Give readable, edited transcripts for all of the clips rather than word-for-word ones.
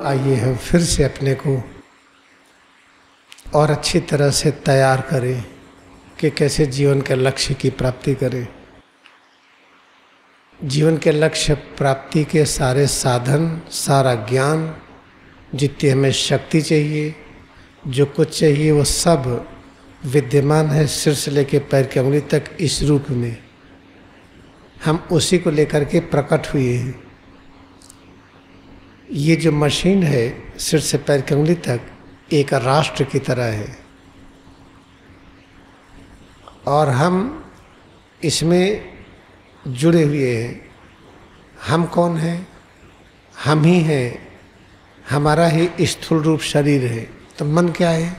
आइए हम फिर से अपने को और अच्छी तरह से तैयार करें कि कैसे जीवन के लक्ष्य की प्राप्ति करें। जीवन के लक्ष्य प्राप्ति के सारे साधन, सारा ज्ञान, जितनी हमें शक्ति चाहिए, जो कुछ चाहिए वो सब विद्यमान है सिर से लेकर पैर की उंगली तक इस रूप में। हम उसी को लेकर के प्रकट हुए हैं। ये जो मशीन है सिर से पैर की उंगली तक एक राष्ट्र की तरह है और हम इसमें जुड़े हुए हैं। हम कौन हैं? हम ही हैं। हमारा ही स्थूल रूप शरीर है। तो मन क्या है?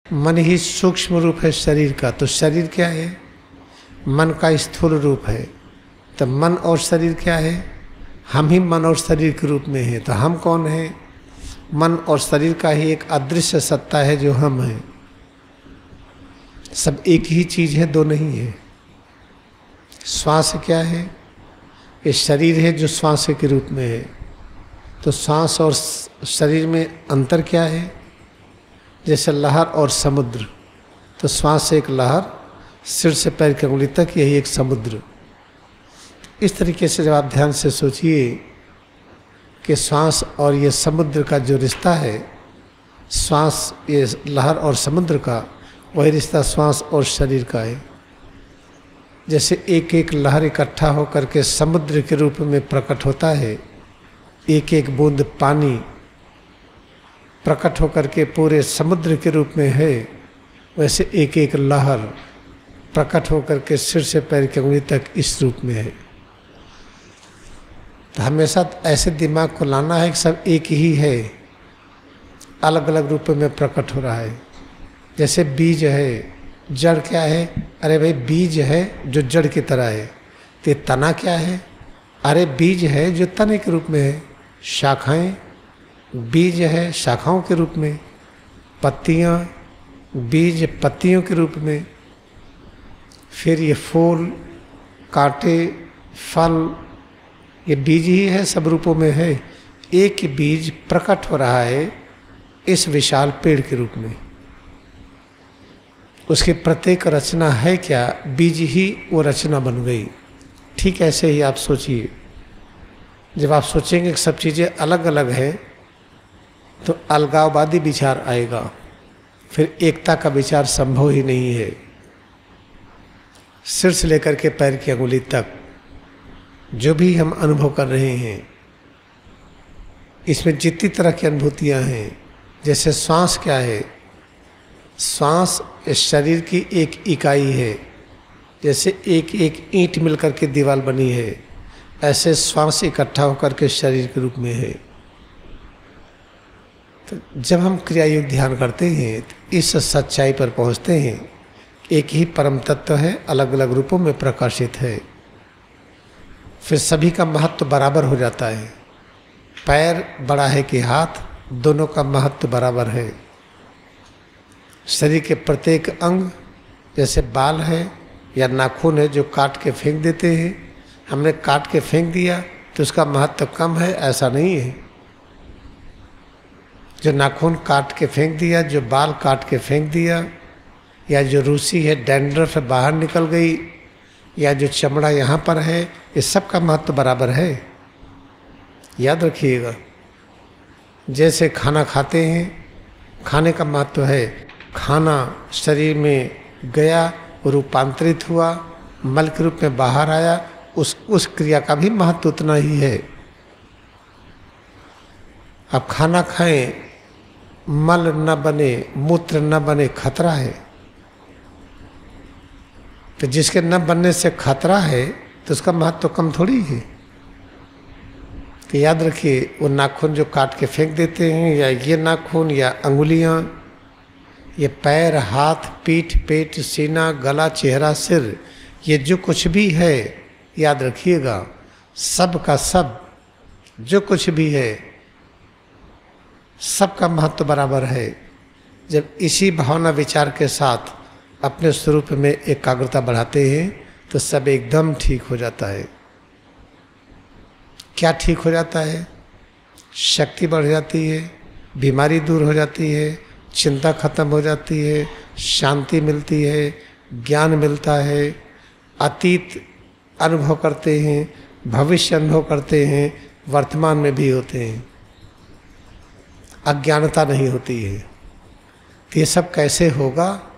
मन ही सूक्ष्म रूप है शरीर का। तो शरीर क्या है? मन का स्थूल रूप है। तो मन और शरीर क्या है? हम ही मन और शरीर के रूप में हैं। तो हम कौन हैं? मन और शरीर का ही एक अदृश्य सत्ता है जो हम हैं। सब एक ही चीज़ है, दो नहीं है। श्वास क्या है? ये शरीर है जो श्वास के रूप में है। तो श्वास और शरीर में अंतर क्या है? जैसे लहर और समुद्र। तो श्वास से एक लहर, सिर से पैर की उंगली तक यही एक समुद्र। इस तरीके से जब आप ध्यान से सोचिए कि श्वास और ये समुद्र का जो रिश्ता है, श्वास ये लहर और समुद्र का, वही रिश्ता श्वास और शरीर का है। जैसे एक एक लहर इकट्ठा होकर के समुद्र के रूप में प्रकट होता है, एक एक बूंद पानी प्रकट होकर के पूरे समुद्र के रूप में है, वैसे एक एक लहर प्रकट होकर के सिर से पैर की उंगली तक इस रूप में है। तो हमेशा ऐसे दिमाग को लाना है कि सब एक ही है, अलग अलग रूप में प्रकट हो रहा है। जैसे बीज है, जड़ क्या है? अरे भाई बीज है जो जड़ की तरह है। तो तना क्या है? अरे बीज है जो तने के रूप में है। शाखाएं, बीज है शाखाओं के रूप में। पत्तियां, बीज पत्तियों के रूप में। फिर ये फूल, कांटे, फल, ये बीज ही है, सब रूपों में है। एक बीज प्रकट हो रहा है इस विशाल पेड़ के रूप में। उसकी प्रत्येक रचना है क्या? बीज ही वो रचना बन गई। ठीक ऐसे ही आप सोचिए, जब आप सोचेंगे कि सब चीज़ें अलग अलग हैं तो अलगाववादी विचार आएगा, फिर एकता का विचार संभव ही नहीं है। सिर से लेकर के पैर की अंगुली तक जो भी हम अनुभव कर रहे हैं, इसमें जितनी तरह की अनुभूतियाँ हैं, जैसे श्वास क्या है? श्वास इस शरीर की एक इकाई है। जैसे एक एक ईंट मिलकर के दीवार बनी है, ऐसे श्वास इकट्ठा होकर के शरीर के रूप में है। तो जब हम क्रिया योग ध्यान करते हैं तो इस सच्चाई पर पहुंचते हैं, एक ही परम तत्व है, अलग अलग रूपों में प्रकाशित है। फिर सभी का महत्व बराबर हो जाता है। पैर बड़ा है कि हाथ, दोनों का महत्व बराबर है। शरीर के प्रत्येक अंग, जैसे बाल है या नाखून है जो काट के फेंक देते हैं, हमने काट के फेंक दिया तो उसका महत्व कम है, ऐसा नहीं है। जो नाखून काट के फेंक दिया, जो बाल काट के फेंक दिया, या जो रूसी है डैंड्रफ बाहर निकल गई, या जो चमड़ा यहाँ पर है, ये सब का महत्व बराबर है। याद रखिएगा। जैसे खाना खाते हैं, खाने का महत्व है। खाना शरीर में गया, रूपांतरित हुआ, मल के रूप में बाहर आया, उस क्रिया का भी महत्व उतना ही है। अब खाना खाएं, मल न बने, मूत्र न बने, खतरा है। तो जिसके न बनने से खतरा है तो उसका महत्व कम थोड़ी है। तो याद रखिए, वो नाखून जो काट के फेंक देते हैं, या ये नाखून या अंगुलियां, ये पैर, हाथ, पीठ, पेट, सीना, गला, चेहरा, सिर, ये जो कुछ भी है, याद रखिएगा, सब का सब जो कुछ भी है, सबका महत्व बराबर है। जब इसी भावना विचार के साथ अपने स्वरूप में एकाग्रता बढ़ाते हैं तो सब एकदम ठीक हो जाता है। क्या ठीक हो जाता है? शक्ति बढ़ जाती है, बीमारी दूर हो जाती है, चिंता खत्म हो जाती है, शांति मिलती है, ज्ञान मिलता है, अतीत अनुभव करते हैं, भविष्य अनुभव करते हैं, वर्तमान में भी होते हैं। अज्ञानता नहीं होती है। तो ये सब कैसे होगा?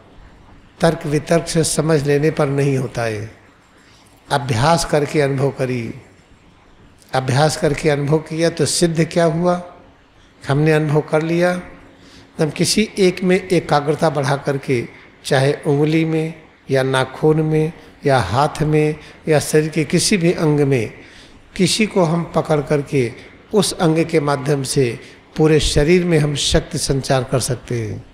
तर्क वितर्क से समझ लेने पर नहीं होता है। अभ्यास करके अनुभव करिए। अभ्यास करके अनुभव किया तो सिद्ध क्या हुआ? हमने अनुभव कर लिया। हम किसी एक में एकाग्रता बढ़ा करके, चाहे उंगली में या नाखून में या हाथ में या शरीर के किसी भी अंग में, किसी को हम पकड़ करके उस अंग के माध्यम से पूरे शरीर में हम शक्ति संचार कर सकते हैं।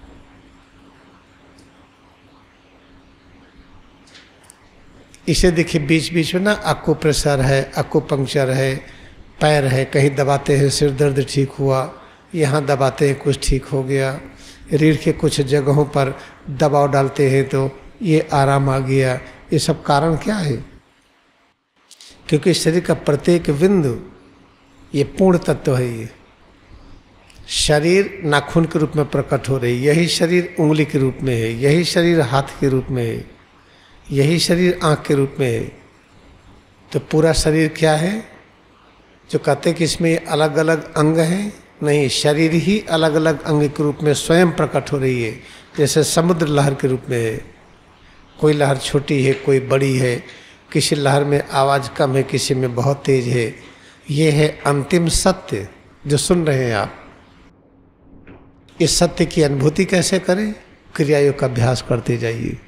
इसे देखिए, बीच बीच में ना अकुप्रेशर है, अकुपंक्चर है, पैर है, कहीं दबाते हैं सिर दर्द ठीक हुआ, यहाँ दबाते हैं कुछ ठीक हो गया, रीढ़ के कुछ जगहों पर दबाव डालते हैं तो ये आराम आ गया। ये सब कारण क्या है? क्योंकि शरीर का प्रत्येक बिंदु ये पूर्ण तत्व है। ये शरीर नाखून के रूप में प्रकट हो रही, यही शरीर उंगली के रूप में है, यही शरीर हाथ के रूप में है, यही शरीर आँख के रूप में है। तो पूरा शरीर क्या है? जो कहते हैं कि इसमें अलग अलग अंग हैं, नहीं, शरीर ही अलग अलग अंग के रूप में स्वयं प्रकट हो रही है। जैसे समुद्र लहर के रूप में है, कोई लहर छोटी है, कोई बड़ी है, किसी लहर में आवाज़ कम है, किसी में बहुत तेज है। ये है अंतिम सत्य जो सुन रहे हैं आप। इस सत्य की अनुभूति कैसे करें? क्रियायोग का अभ्यास करते जाइए।